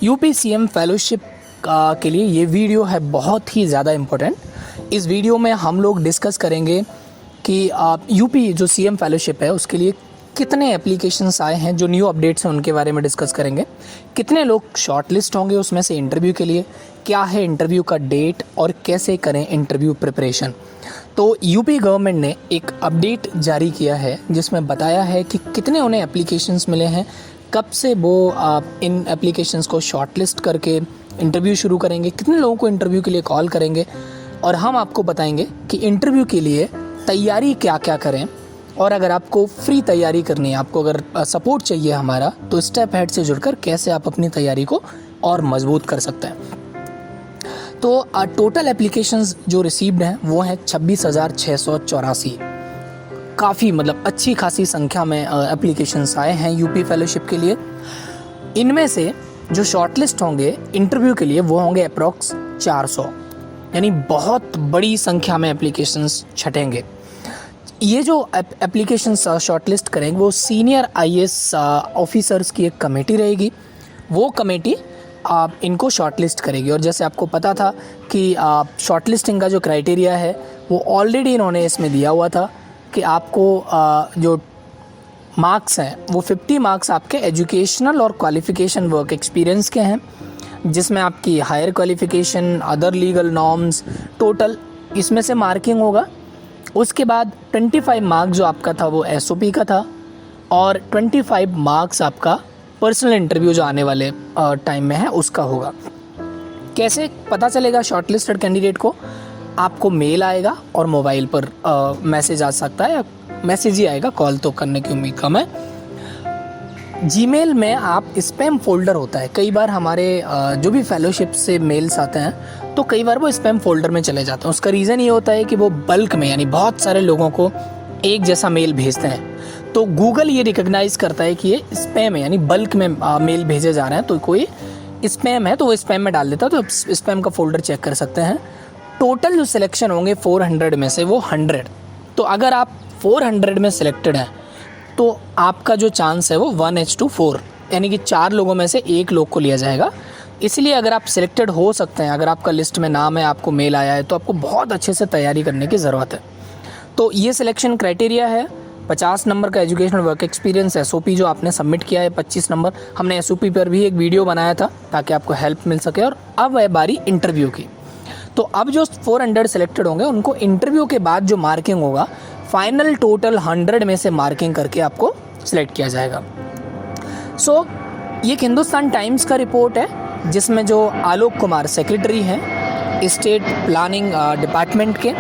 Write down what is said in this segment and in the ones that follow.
UP CM fellowship के लिए ये वीडियो है बहुत ही ज़्यादा इम्पोर्टेंट। इस वीडियो में हम लोग डिस्कस करेंगे कि यूपी जो सीएम फेलोशिप है उसके लिए कितने एप्लीकेशंस आए हैं, जो न्यू अपडेट्स हैं उनके बारे में डिस्कस करेंगे। कितने लोग शॉर्ट लिस्ट होंगे उसमें से इंटरव्यू के लिए, क्या है इंटरव्यू का डेट और कैसे करें इंटरव्यू प्रिपरेशन। तो यूपी गवर्नमेंट ने एक अपडेट जारी किया है जिसमें बताया है कि कितने उन्हें एप्लीकेशंस मिले हैं, कब से वो इन एप्लीकेशंस को शॉर्टलिस्ट करके इंटरव्यू शुरू करेंगे, कितने लोगों को इंटरव्यू के लिए कॉल करेंगे, और हम आपको बताएंगे कि इंटरव्यू के लिए तैयारी क्या क्या करें। और अगर आपको फ्री तैयारी करनी है, आपको अगर सपोर्ट चाहिए हमारा, तो स्टेप हेड से जुड़कर कैसे आप अपनी तैयारी को और मजबूत कर सकते हैं। तो टोटल एप्लीकेशंस जो रिसीव्ड हैं वो हैं 26,684। काफ़ी मतलब अच्छी खासी संख्या में एप्लीकेशंस आए हैं यूपी फेलोशिप के लिए। इनमें से जो शॉर्टलिस्ट होंगे इंटरव्यू के लिए वो होंगे अप्रॉक्स 400, यानी बहुत बड़ी संख्या में एप्लीकेशंस छटेंगे। ये जो एप्लीकेशंस शॉर्टलिस्ट करेंगे वो सीनियर आईएएस ऑफिसर्स की एक कमेटी रहेगी। वो कमेटी इनको शॉर्टलिस्ट करेगी। और जैसे आपको पता था कि शॉर्टलिस्टिंग का जो क्राइटेरिया है वो ऑलरेडी इन्होंने इसमें दिया हुआ था कि आपको जो मार्क्स हैं वो 50 मार्क्स आपके एजुकेशनल और क्वालिफ़िकेशन वर्क एक्सपीरियंस के हैं, जिसमें आपकी higher qualification, other legal norms, total इसमें से मार्किंग होगा। उसके बाद 25 मार्क्स जो आपका था वो एसओपी का था, और 25 मार्क्स आपका पर्सनल इंटरव्यू जो आने वाले टाइम में है उसका होगा। कैसे पता चलेगा शॉर्टलिस्टेड कैंडिडेट को? आपको मेल आएगा और मोबाइल पर मैसेज आ सकता है, या मैसेज ही आएगा, कॉल तो करने की उम्मीद कम है। जीमेल में आप स्पैम फोल्डर होता है, कई बार हमारे जो भी फेलोशिप से मेल्स आते हैं तो कई बार वो स्पैम फोल्डर में चले जाते हैं। उसका रीज़न ये होता है कि वो बल्क में, यानी बहुत सारे लोगों को एक जैसा मेल भेजते हैं, तो गूगल ये रिकग्नाइज़ करता है कि ये स्पैम है, यानी बल्क में मेल भेजे जा रहे हैं, तो कोई स्पैम है तो वो स्पैम में डाल देता है। तो आप स्पैम का फोल्डर चेक कर सकते हैं। टोटल जो सिलेक्शन होंगे 400 में से वो 100, तो अगर आप 400 में सिलेक्टेड हैं तो आपका जो चांस है वो 1:4, यानी कि 4 लोगों में से 1 लोग को लिया जाएगा। इसलिए अगर आप सिलेक्टेड हो सकते हैं, अगर आपका लिस्ट में नाम है, आपको मेल आया है, तो आपको बहुत अच्छे से तैयारी करने की ज़रूरत है। तो ये सिलेक्शन क्राइटेरिया है। 50 नंबर का एजुकेशनल वर्क एक्सपीरियंस, एसओपी जो आपने सबमिट किया है 25 नंबर। हमने एसओपी पर भी एक वीडियो बनाया था ताकि आपको हेल्प मिल सके। और अब है बारी इंटरव्यू की। तो अब जो 400 सिलेक्टेड होंगे उनको इंटरव्यू के बाद जो मार्किंग होगा, फाइनल टोटल 100 में से मार्किंग करके आपको सिलेक्ट किया जाएगा। सो ये एक हिंदुस्तान टाइम्स का रिपोर्ट है जिसमें जो आलोक कुमार सेक्रेटरी हैं स्टेट प्लानिंग डिपार्टमेंट के,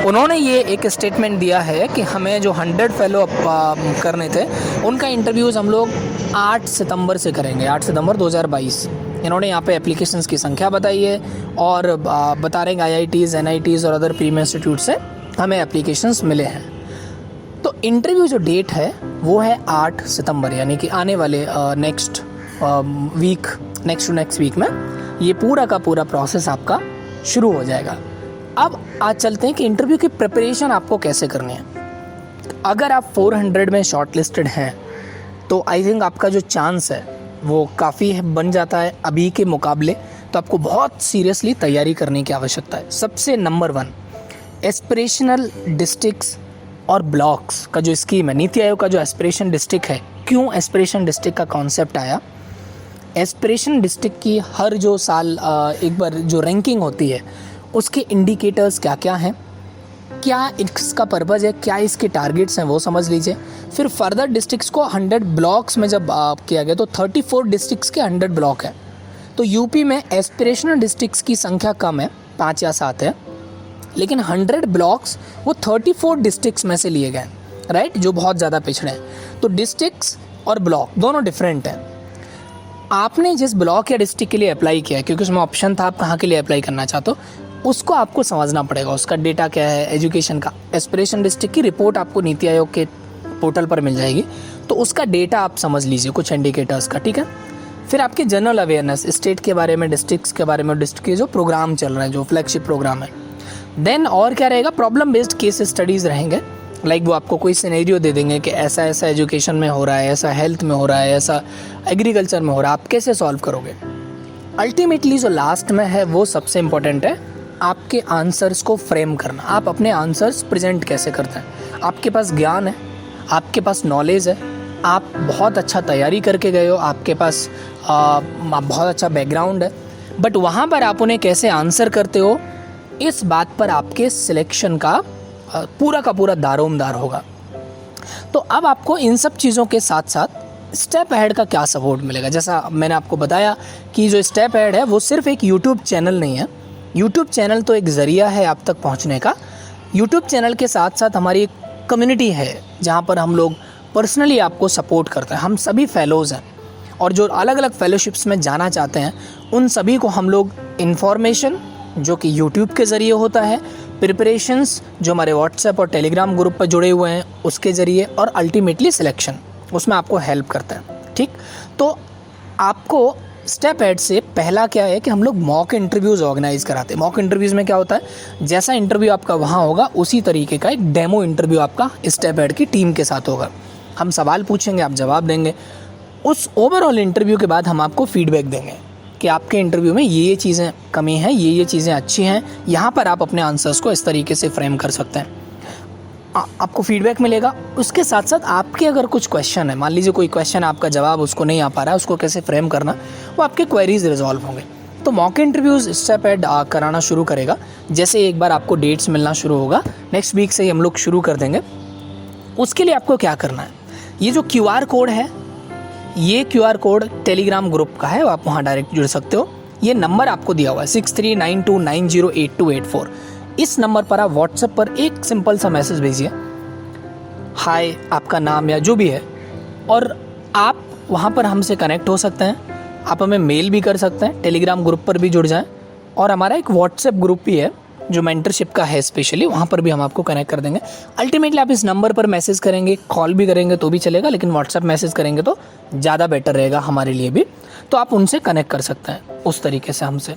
उन्होंने ये एक स्टेटमेंट दिया है कि हमें जो 100 फेलो अप करने थे उनका इंटरव्यूज़ हम लोग 8 सितंबर से करेंगे, 8 सितंबर 2022। इन्होंने यहाँ पे एप्लीकेशंस की संख्या बताई है और बता रहे हैं आईआईटीज़, एनआईटीज़ और अदर प्रीमियम इंस्टीट्यूट से हमें एप्लीकेशंस मिले हैं। तो इंटरव्यू जो डेट है वो है 8 सितंबर, यानी कि आने वाले नेक्स्ट वीक में ये पूरा का पूरा प्रोसेस आपका शुरू हो जाएगा। अब आज चलते हैं कि इंटरव्यू की प्रिपरेशन आपको कैसे करनी है। अगर आप 400 में शॉर्ट लिस्टेड हैं तो आई थिंक आपका जो चांस है वो काफ़ी बन जाता है अभी के मुकाबले। तो आपको बहुत सीरियसली तैयारी करने की आवश्यकता है। सबसे नंबर 1, एस्पिरेशनल डिस्ट्रिक्ट्स और ब्लॉक्स का जो स्कीम है, नीति आयोग का जो एस्पिरेशन डिस्ट्रिक्ट है, क्यों एस्पिरेशन डिस्ट्रिक्ट का कॉन्सेप्ट आया? एस्पिरेशन डिस्ट्रिक्ट की हर जो साल एक बार जो रैंकिंग होती है उसके इंडिकेटर्स क्या क्या हैं, क्या इसका पर्पज़ है, क्या इसके टारगेट्स हैं, वो समझ लीजिए। फिर फर्दर डिस्ट्रिक्ट्स को 100 ब्लॉक्स में जब किया गया तो 34 डिस्ट्रिक्ट्स के 100 ब्लॉक हैं। तो यूपी में एस्पिरेशनल डिस्ट्रिक्ट्स की संख्या कम है, 5 या 7 है, लेकिन 100 ब्लॉक्स वो 34 डिस्ट्रिक्ट्स में से लिए गए, राइट, जो बहुत ज़्यादा पिछड़े हैं। तो डिस्ट्रिक्ट्स और ब्लॉक दोनों डिफरेंट हैं। आपने जिस ब्लॉक या डिस्ट्रिक्ट के लिए अप्लाई किया है, क्योंकि उसमें ऑप्शन था आप कहाँ के लिए अप्लाई करना चाहते हो, उसको आपको समझना पड़ेगा, उसका डेटा क्या है एजुकेशन का। एस्पिरेशन डिस्ट्रिक्ट की रिपोर्ट आपको नीति आयोग के पोर्टल पर मिल जाएगी, तो उसका डेटा आप समझ लीजिए, कुछ इंडिकेटर्स का, ठीक है। फिर आपके जनरल अवेयरनेस, स्टेट के बारे में, डिस्ट्रिक्ट्स के बारे में, डिस्ट्रिक्ट के जो प्रोग्राम चल रहे हैं, जो फ्लैगशिप प्रोग्राम है। देन और क्या रहेगा, प्रॉब्लम बेस्ड केस स्टडीज़ रहेंगे। लाइक वो आपको कोई सिनेरियो दे देंगे कि ऐसा एजुकेशन में हो रहा है, ऐसा हेल्थ में हो रहा है, ऐसा एग्रीकल्चर में हो रहा है, आप कैसे सॉल्व करोगे। अल्टीमेटली जो लास्ट में है वो सबसे इम्पोर्टेंट है, आपके आंसर्स को फ्रेम करना। आप अपने आंसर्स प्रेजेंट कैसे करते हैं। आपके पास ज्ञान है, आपके पास नॉलेज है, आप बहुत अच्छा तैयारी करके गए हो, आपके पास बहुत अच्छा बैकग्राउंड है, बट वहाँ पर आप उन्हें कैसे आंसर करते हो, इस बात पर आपके सिलेक्शन का पूरा दारोमदार होगा। तो अब आपको इन सब चीज़ों के साथ साथ स्टेप अहेड का क्या सपोर्ट मिलेगा। जैसा मैंने आपको बताया कि जो स्टेप अहेड है वो सिर्फ एक यूट्यूब चैनल नहीं है। यूट्यूब चैनल तो एक ज़रिया है आप तक पहुंचने का। यूट्यूब चैनल के साथ साथ हमारी एक कम्युनिटी है जहां पर हम लोग पर्सनली आपको सपोर्ट करते हैं। हम सभी फेलोज़ हैं और जो अलग अलग फेलोशिप्स में जाना चाहते हैं उन सभी को हम लोग इन्फॉर्मेशन जो कि यूट्यूब के ज़रिए होता है, प्रिपरेशंस जो हमारे व्हाट्सएप और टेलीग्राम ग्रुप पर जुड़े हुए हैं उसके ज़रिए, और अल्टीमेटली सिलेक्शन उसमें आपको हेल्प करता है। ठीक, तो आपको स्टेप एड से पहला क्या है कि हम लोग मॉक इंटरव्यूज़ ऑर्गेनाइज़ कराते हैं। मॉक इंटरव्यूज़ में क्या होता है, जैसा इंटरव्यू आपका वहाँ होगा उसी तरीके का एक डेमो इंटरव्यू आपका स्टेप एड की टीम के साथ होगा। हम सवाल पूछेंगे, आप जवाब देंगे। उस ओवरऑल इंटरव्यू के बाद हम आपको फीडबैक देंगे कि आपके इंटरव्यू में ये चीज़ें कमी हैं, ये चीज़ें अच्छी हैं, यहाँ पर आप अपने आंसर्स को इस तरीके से फ्रेम कर सकते हैं। आपको फीडबैक मिलेगा। उसके साथ साथ आपके अगर कुछ क्वेश्चन है, मान लीजिए कोई क्वेश्चन आपका जवाब उसको नहीं आ पा रहा है, उसको कैसे फ्रेम करना, वो आपके क्वेरीज रिजॉल्व होंगे। तो मॉक इंटरव्यूज़ स्टेप एड कराना शुरू करेगा। जैसे एक बार आपको डेट्स मिलना शुरू होगा, नेक्स्ट वीक से ही हम लोग शुरू कर देंगे। उसके लिए आपको क्या करना है, ये जो QR कोड है, ये QR कोड टेलीग्राम ग्रुप का है, आप वहाँ डायरेक्ट जुड़ सकते हो। ये नंबर आपको दिया हुआ है 6392908284। इस नंबर पर आप व्हाट्सएप पर एक सिंपल सा मैसेज भेजिए, हाय, आपका नाम या जो भी है, और आप वहाँ पर हमसे कनेक्ट हो सकते हैं। आप हमें मेल भी कर सकते हैं, टेलीग्राम ग्रुप पर भी जुड़ जाएं, और हमारा एक व्हाट्सएप ग्रुप भी है जो मेंटरशिप का है स्पेशली, वहाँ पर भी हम आपको कनेक्ट कर देंगे। अल्टीमेटली आप इस नंबर पर मैसेज करेंगे, कॉल भी करेंगे तो भी चलेगा, लेकिन व्हाट्सएप मैसेज करेंगे तो ज़्यादा बेटर रहेगा हमारे लिए भी। तो आप उनसे कनेक्ट कर सकते हैं उस तरीके से हमसे।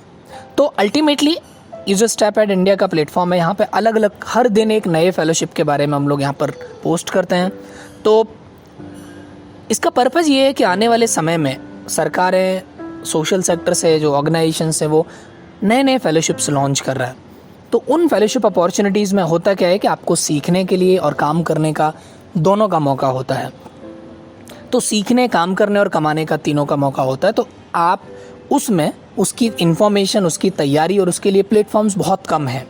तो अल्टीमेटली ये जो स्टेप एड इंडिया का प्लेटफॉर्म है, यहाँ पे अलग अलग हर दिन एक नए फेलोशिप के बारे में हम लोग यहाँ पर पोस्ट करते हैं। तो इसका पर्पज़ ये है कि आने वाले समय में सरकारें, सोशल सेक्टर से जो ऑर्गेनाइजेशंस है, वो नए नए फेलोशिप्स लॉन्च कर रहा है। तो उन फेलोशिप अपॉर्चुनिटीज़ में होता क्या है कि आपको सीखने के लिए और काम करने का दोनों का मौका होता है। तो सीखने, काम करने और कमाने का तीनों का मौका होता है। तो आप उसमें उसकी इन्फॉर्मेशन, उसकी तैयारी और उसके लिए प्लेटफॉर्म्स बहुत कम हैं।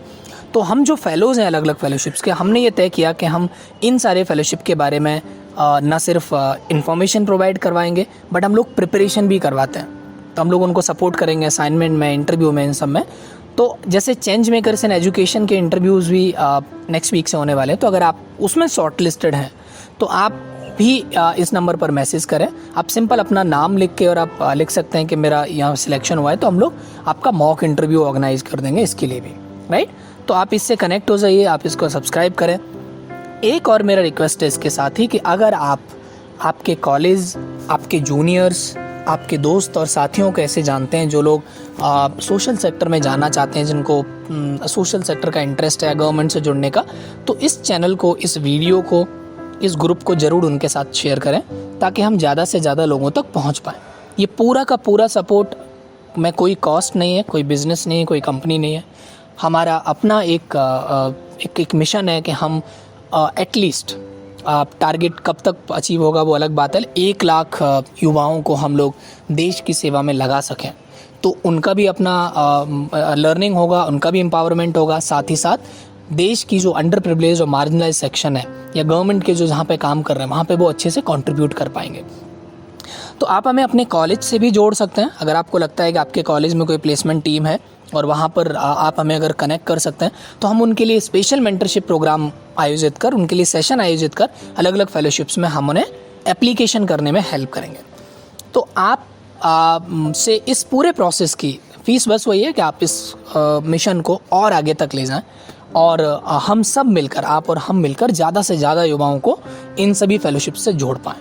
तो हम जो फेलोज़ हैं अलग अलग फेलोशिप्स के, हमने ये तय किया कि हम इन सारे फेलोशिप के बारे में न सिर्फ इन्फॉर्मेशन प्रोवाइड करवाएंगे, बट हम लोग प्रिपरेशन भी करवाते हैं। तो हम लोग उनको सपोर्ट करेंगे असाइनमेंट में, इंटरव्यू में, इन सब में। तो जैसे चेंज मेकर्स इन एजुकेशन के इंटरव्यूज़ भी नेक्स्ट वीक से होने वाले हैं। तो अगर आप उसमें शॉर्ट लिस्टेड हैं तो आप भी इस नंबर पर मैसेज करें। आप सिंपल अपना नाम लिख के और आप लिख सकते हैं कि मेरा यहाँ सिलेक्शन हुआ है, तो हम लोग आपका मॉक इंटरव्यू ऑर्गेनाइज कर देंगे इसके लिए भी, राइट। तो आप इससे कनेक्ट हो जाइए, आप इसको सब्सक्राइब करें। एक और मेरा रिक्वेस्ट है इसके साथ ही कि अगर आप, आपके कॉलेज, आपके जूनियर्स, आपके दोस्त और साथियों को ऐसे जानते हैं जो लोग सोशल सेक्टर में जाना चाहते हैं, जिनको सोशल सेक्टर का इंटरेस्ट है गवर्नमेंट से जुड़ने का, तो इस चैनल को, इस वीडियो को, इस ग्रुप को ज़रूर उनके साथ शेयर करें ताकि हम ज़्यादा से ज़्यादा लोगों तक पहुंच पाएँ। ये पूरा का पूरा सपोर्ट में कोई कॉस्ट नहीं है, कोई बिज़नेस नहीं है, कोई कंपनी नहीं है। हमारा अपना एक मिशन है कि हम एटलीस्ट, टारगेट कब तक अचीव होगा वो अलग बात है, 1 लाख युवाओं को हम लोग देश की सेवा में लगा सकें। तो उनका भी अपना लर्निंग होगा, उनका भी एम्पावरमेंट होगा, साथ ही साथ देश की जो अंडर प्रिविलेज और मार्जिनलाइज सेक्शन है या गवर्नमेंट के जो जहाँ पे काम कर रहे हैं वहाँ पे वो अच्छे से कंट्रीब्यूट कर पाएंगे। तो आप हमें अपने कॉलेज से भी जोड़ सकते हैं। अगर आपको लगता है कि आपके कॉलेज में कोई प्लेसमेंट टीम है और वहाँ पर आप हमें अगर कनेक्ट कर सकते हैं, तो हम उनके लिए स्पेशल मेंटरशिप प्रोग्राम आयोजित कर, उनके लिए सेशन आयोजित कर, अलग अलग फेलोशिप्स में हम उन्हें एप्लीकेशन करने में हेल्प करेंगे। तो आप से इस पूरे प्रोसेस की फ़ीस बस वही है कि आप इस मिशन को और आगे तक ले जाएं और हम सब मिलकर, आप और हम मिलकर ज़्यादा से ज़्यादा युवाओं को इन सभी फेलोशिप से जोड़ पाएँ।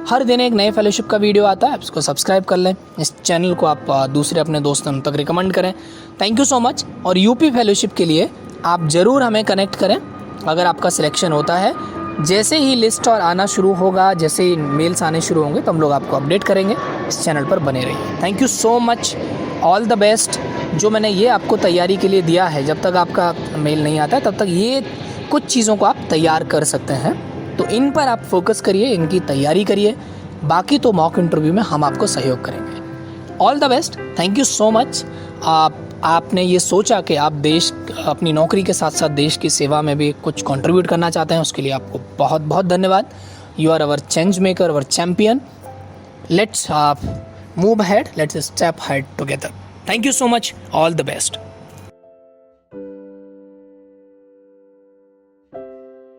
हर दिन एक नए फेलोशिप का वीडियो आता है, आप इसको सब्सक्राइब कर लें। इस चैनल को आप दूसरे अपने दोस्तों तक रिकमेंड करें। Thank you so much. और यूपी फेलोशिप के लिए आप ज़रूर हमें कनेक्ट करें अगर आपका सिलेक्शन होता है। जैसे ही लिस्ट और आना शुरू होगा, जैसे ही मेल्स आने शुरू होंगे, तो हम लोग आपको अपडेट करेंगे। इस चैनल पर बने रहिए। Thank you so much. All the best. जो मैंने ये आपको तैयारी के लिए दिया है, जब तक आपका मेल नहीं आता है तब तक ये कुछ चीज़ों को आप तैयार कर सकते हैं, तो इन पर आप फोकस करिए, इनकी तैयारी करिए, बाकी तो मॉक इंटरव्यू में हम आपको सहयोग करेंगे। All the best, thank you so much. आपने ये सोचा कि आप देश अपनी नौकरी के साथ साथ देश की सेवा में भी कुछ कंट्रीब्यूट करना चाहते हैं, उसके लिए आपको बहुत बहुत धन्यवाद। You are our change maker, our champion. Let's move ahead, let's step ahead together. Thank you so much, all the best.